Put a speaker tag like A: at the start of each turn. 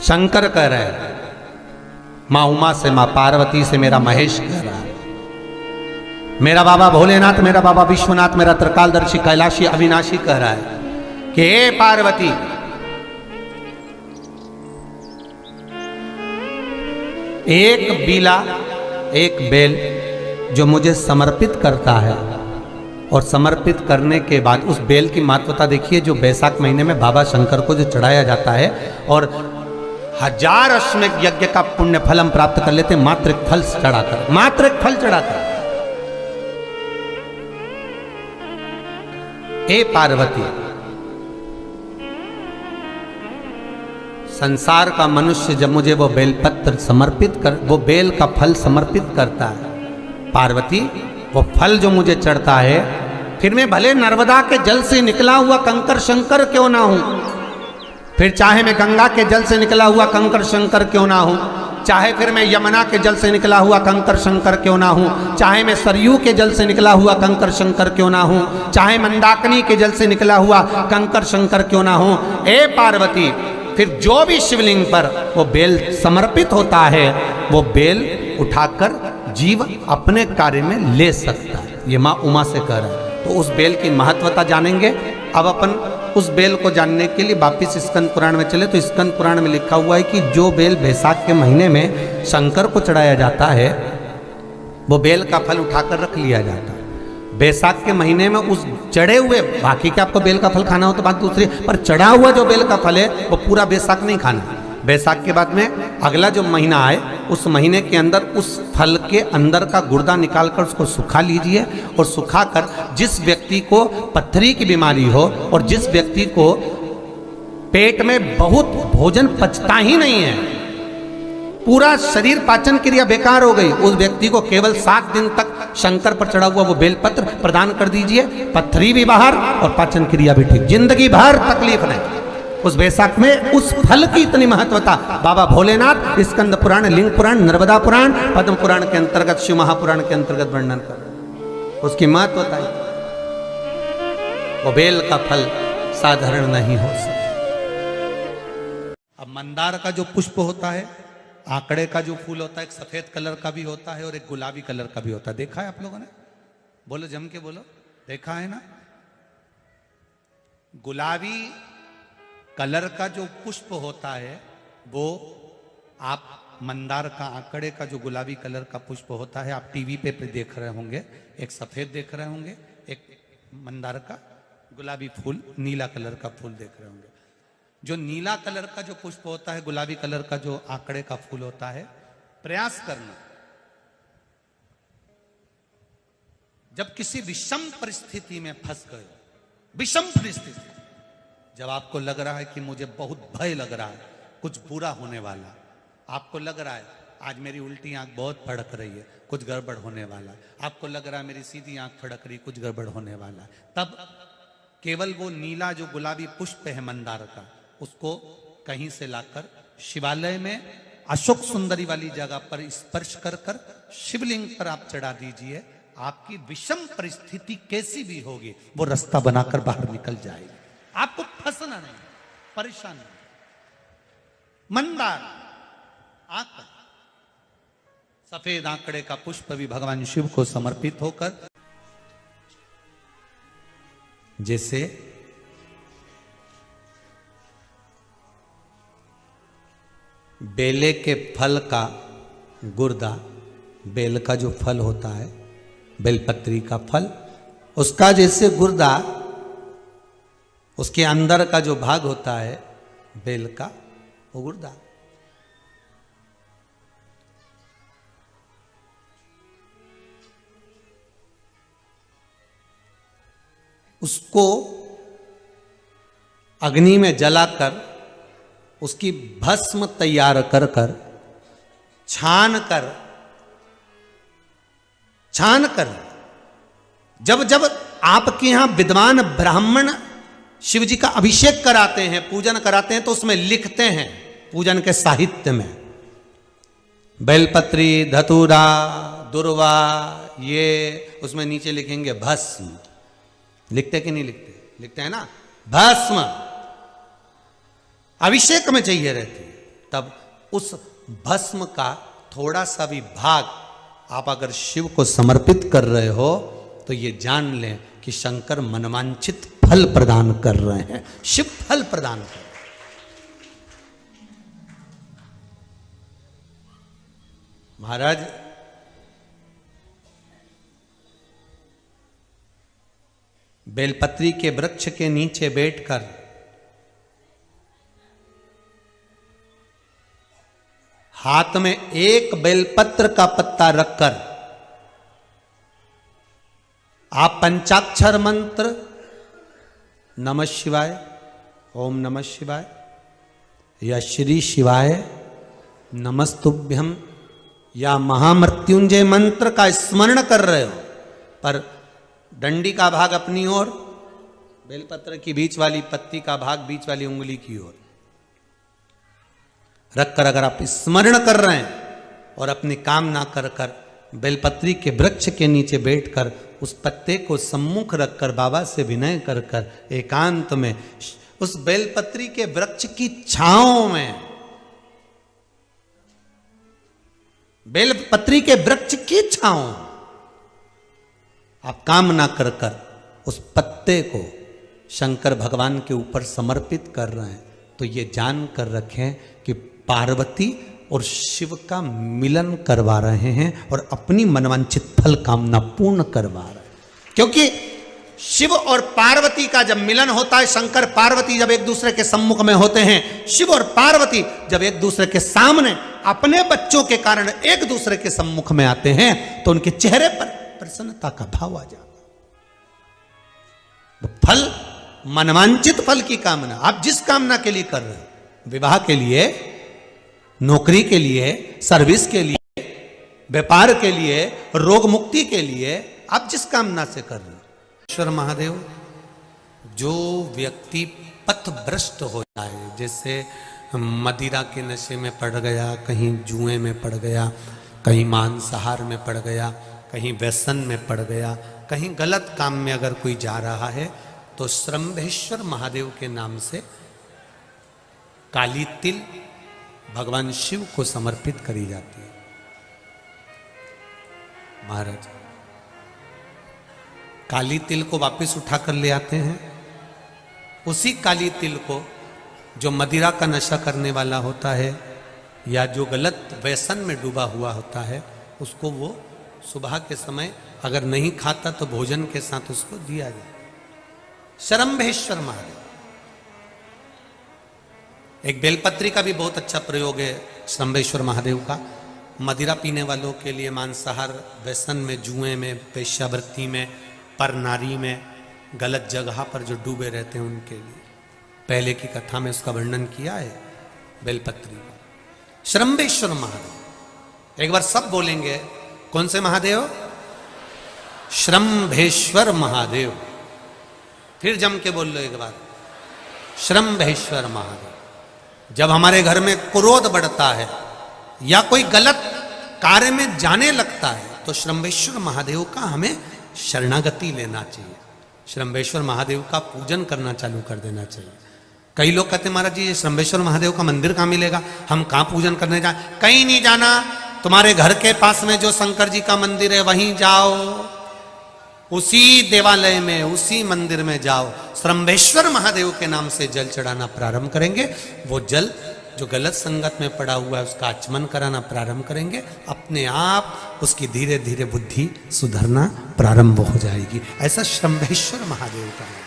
A: शंकर कह रहे हैं, माँ उमा से, माँ पार्वती से मेरा महेश कह रहा है, मेरा बाबा भोलेनाथ, मेरा बाबा विश्वनाथ, मेरा त्रिकालदर्शी कैलाशी अविनाशी कह रहा है कि हे पार्वती, एक बीला, एक बेल जो मुझे समर्पित करता है, और समर्पित करने के बाद उस बेल की महत्वता देखिए, जो बैसाख महीने में बाबा शंकर को जो चढ़ाया जाता है, और 1000 अश्वमेध यज्ञ का पुण्य फल हम प्राप्त कर लेते हैं मात्र एक फल चढ़ाकर, मात्र एक फल चढ़ाकर। हे पार्वती, संसार का मनुष्य जब मुझे वो बेलपत्र समर्पित कर, वो बेल का फल समर्पित करता है, पार्वती वो फल जो मुझे चढ़ता है, फिर मैं भले नर्मदा के जल से निकला हुआ कंकर शंकर क्यों ना हूं, फिर चाहे मैं गंगा के जल से निकला हुआ कंकर शंकर क्यों ना हूं, चाहे फिर मैं यमुना के जल से निकला हुआ कंकर शंकर क्यों ना हूं, चाहे मैं सरयू के जल से निकला हुआ कंकर शंकर क्यों ना हूं, चाहे मंदाकिनी के जल से निकला हुआ कंकर शंकर क्यों ना हूं, ए पार्वती, फिर जो भी शिवलिंग पर वो बेल समर्पित होता है, वो बेल उठाकर जीव अपने कार्य में ले सकता है। ये माँ उमा से कह रहा है। तो उस बेल की महत्वता जानेंगे। अब अपन उस बेल को जानने के लिए वापिस स्कंद पुराण में चले, तो स्कंद पुराण में लिखा हुआ है कि जो बेल बैसाख के महीने में शंकर को चढ़ाया जाता है, वो बेल का फल उठाकर रख लिया जाता है। बैसाख के महीने में उस चढ़े हुए, बाकी के आपको बेल का फल खाना हो तो बात दूसरी, पर चढ़ा हुआ जो बेल का फल है वो पूरा बैसाख नहीं खाना। बैसाख के बाद में अगला जो महीना आए, उस महीने के अंदर उस फल के अंदर का गुर्दा निकालकर उसको सुखा लीजिए, और सुखाकर जिस व्यक्ति को पथरी की बीमारी हो और जिस व्यक्ति को पेट में बहुत भोजन पचता ही नहीं है, पूरा शरीर पाचन क्रिया बेकार हो गई, उस व्यक्ति को केवल 7 दिन तक शंकर पर चढ़ा हुआ वो बेलपत्र प्रदान कर दीजिए। पथरी भी बाहर और पाचन क्रिया भी ठीक, जिंदगी भर तकलीफ नहीं। उस बैसाख में उस फल की इतनी महत्वता बाबा भोलेनाथ स्कंद पुराण, लिंग पुराण, नर्मदा पुराण, पद्म पुराण के अंतर्गत, शिव महापुराण के अंतर्गत वर्णन कर, उसकी महत्वता है। वो बेल का फल साधारण नहीं हो सकता। अब मंदार का जो पुष्प होता है, आंकड़े का जो फूल होता है, एक सफेद कलर का भी होता है और एक गुलाबी कलर का भी होता है। देखा है आप लोगों ने? बोलो, जम के बोलो, देखा है ना? गुलाबी कलर का जो पुष्प होता है, वो आप मंदार का, आंकड़े का जो गुलाबी कलर का पुष्प होता है, आप टीवी पे देख रहे होंगे, एक सफेद देख रहे होंगे, एक मंदार का गुलाबी फूल, नीला कलर का फूल देख रहे होंगे। जो नीला कलर का जो पुष्प होता है, गुलाबी कलर का जो आंकड़े का फूल होता है, प्रयास करना, जब किसी विषम परिस्थिति में फंस गए, विषम परिस्थिति, जब आपको लग रहा है कि मुझे बहुत भय लग रहा है, कुछ बुरा होने वाला, आपको लग रहा है आज मेरी उल्टी आंख बहुत फड़क रही है, कुछ गड़बड़ होने वाला, आपको लग रहा है मेरी सीधी आंख फड़क रही, कुछ गड़बड़ होने वाला, तब केवल वो नीला जो गुलाबी पुष्प है मंदार का, उसको कहीं से लाकर शिवालय में अशोक सुंदरी वाली जगह पर स्पर्श कर कर शिवलिंग पर आप चढ़ा दीजिए। आपकी विषम परिस्थिति कैसी भी होगी, वो रास्ता बनाकर बाहर निकल जाएगी। आपको फंसना नहीं, परेशान नहीं। मंदार आंकड़ा, सफेद आंकड़े का पुष्प भी भगवान शिव को समर्पित होकर, जैसे बेले के फल का गुर्दा, बेल का जो फल होता है, बेलपत्री का फल, उसका जैसे गुर्दा, उसके अंदर का जो भाग होता है बेल का, वो गुर्दा, उसको अग्नि में जलाकर उसकी भस्म तैयार कर कर छान कर जब जब आपके यहां विद्वान ब्राह्मण शिव जी का अभिषेक कराते हैं, पूजन कराते हैं, तो उसमें लिखते हैं पूजन के साहित्य में, बेलपत्री, धतूरा, दुर्वा, ये उसमें नीचे लिखेंगे भस्म। लिखते कि नहीं लिखते? लिखते हैं ना, भस्म अभिषेक में चाहिए रहती है, तब उस भस्म का थोड़ा सा भी भाग आप अगर शिव को समर्पित कर रहे हो तो ये जान लें कि शंकर मनवांछित फल प्रदान कर रहे हैं, शिव फल प्रदान कर रहे हैं। महाराज बेलपत्री के वृक्ष के नीचे बैठकर हाथ में एक बेलपत्र का पत्ता रखकर आप पंचाक्षर मंत्र नमः शिवाय, ओम नमः शिवाय या श्री शिवाय नमस्तुभ्यम या महामृत्युंजय मंत्र का स्मरण कर रहे हो, पर डंडी का भाग अपनी ओर, बेलपत्र की बीच वाली पत्ती का भाग बीच वाली उंगली की ओर रखकर अगर आप स्मरण कर रहे हैं और अपनी कामना कर कर बेलपत्री के वृक्ष के नीचे बैठकर उस पत्ते को सम्मुख रखकर बाबा से विनय कर कर एकांत में उस बेलपत्री के वृक्ष की छांव में, बेलपत्री के वृक्ष की छांव आप कामना कर कर उस पत्ते को शंकर भगवान के ऊपर समर्पित कर रहे हैं, तो ये जान कर रखें कि पार्वती और शिव का मिलन करवा रहे हैं और अपनी मनवांछित फल कामना पूर्ण करवा रहे हैं। क्योंकि शिव और पार्वती का जब मिलन होता है, शंकर पार्वती जब एक दूसरे के सम्मुख में होते हैं, शिव और पार्वती जब एक दूसरे के सामने अपने बच्चों के कारण एक दूसरे के सम्मुख में आते हैं, तो उनके चेहरे पर प्रसन्नता का भाव आ जाता है। फल, मनवांचित फल की कामना आप जिस कामना के लिए कर रहे हो, विवाह के लिए, नौकरी के लिए, सर्विस के लिए, व्यापार के लिए, रोग मुक्ति के लिए, आप जिस कामना से कर रहे हो, ईश्वर महादेव जो व्यक्ति पथ भ्रष्ट हो जाए, जैसे मदिरा के नशे में पड़ गया, कहीं जुए में पड़ गया, कहीं मांसाहार में पड़ गया, कहीं व्यसन में पड़ गया, कहीं गलत काम में अगर कोई जा रहा है, तो श्रंभेश्वर महादेव के नाम से काली तिल भगवान शिव को समर्पित करी जाती है। महाराज काली तिल को वापस उठाकर ले आते हैं, उसी काली तिल को जो मदिरा का नशा करने वाला होता है या जो गलत व्यसन में डूबा हुआ होता है, उसको वो सुबह के समय अगर नहीं खाता तो भोजन के साथ उसको दिया जाए। श्रंभेश्वर महादेव, एक बेलपत्री का भी बहुत अच्छा प्रयोग है श्रंभेश्वर महादेव का, मदिरा पीने वालों के लिए, मांसाहार, व्यसन में, जुए में, वेश्यावृत्ति में, पर नारी में, गलत जगह पर जो डूबे रहते हैं उनके लिए। पहले की कथा में उसका वर्णन किया है बेलपत्री का। श्रंभेश्वर महादेव, एक बार सब बोलेंगे, कौन से महादेव? श्रंभेश्वर महादेव। फिर जम के बोल लो एक बार, श्रंभेश्वर महादेव। जब हमारे घर में क्रोध बढ़ता है या कोई गलत कार्य में जाने लगता है, तो श्रंभेश्वर महादेव का हमें शरणागति लेना चाहिए, श्रंभेश्वर महादेव का पूजन करना चालू कर देना चाहिए। कई लोग कहते हैं महाराज जी श्रंभेश्वर महादेव का मंदिर कहाँ मिलेगा, हम कहाँ पूजन करने जाए? कहीं नहीं जाना, तुम्हारे घर के पास में जो शंकर जी का मंदिर है वहीं जाओ, उसी देवालय में, उसी मंदिर में जाओ, श्रंभेश्वर महादेव के नाम से जल चढ़ाना प्रारंभ करेंगे। वो जल जो गलत संगत में पड़ा हुआ है उसका आचमन कराना प्रारंभ करेंगे, अपने आप उसकी धीरे धीरे बुद्धि सुधरना प्रारंभ हो जाएगी। ऐसा श्रंभेश्वर महादेव का है।